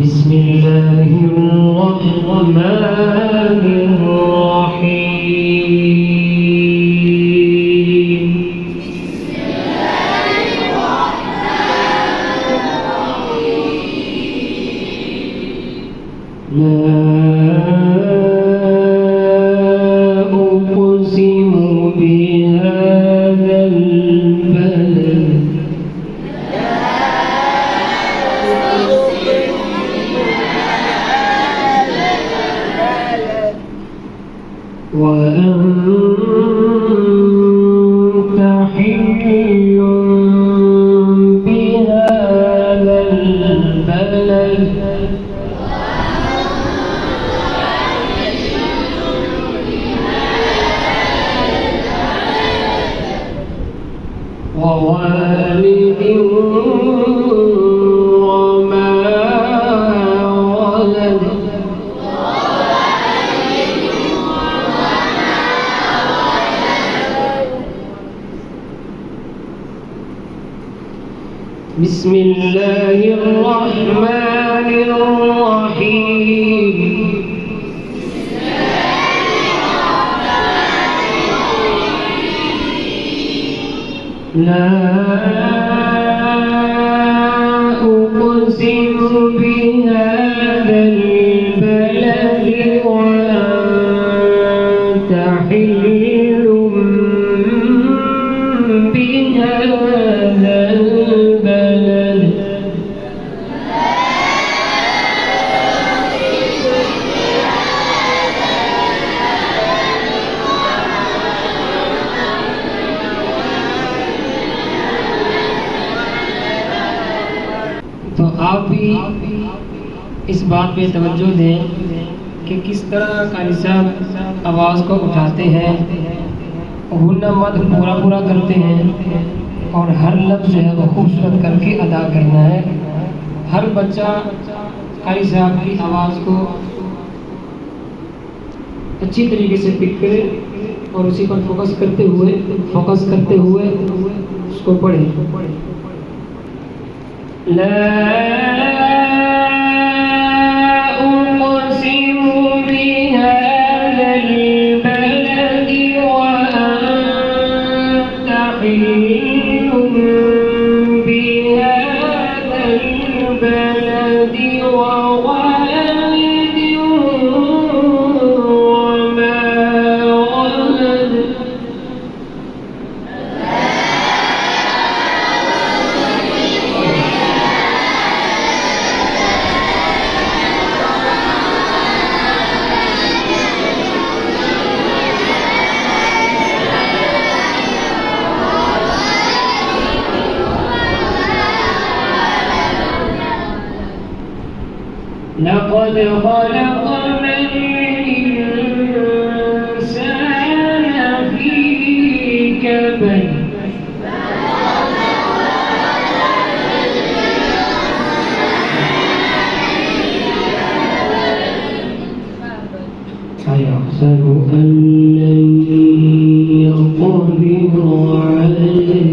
بسم الله الرحمن الرحيم. لا أقسم بهذا البلد وأنت حل بهذا البلد ووالد وما ولد بسم الله الرحمن الرحيم. لا أقسم بهذا البلد وأنت حل بهذا البلد तो आप भी इस बात पे तवज्जो दें कि किस तरह कारी साहब आवाज़ को उठाते हैं, हुन्ना मद पूरा पूरा करते हैं और हर लफ्ज़ जो है वो खूबसूरत करके अदा करना है। हर बच्चा कारी साहब की आवाज़ को अच्छी तरीके से पिक करे और उसी पर फोकस करते हुए उसको पढ़े। لا أقسم بهذا البلد وأنت حل بهذا البلد ووالد وما ولد لقد خلقنا الإنسان في كبد أيحسب أن لن يقدر عليه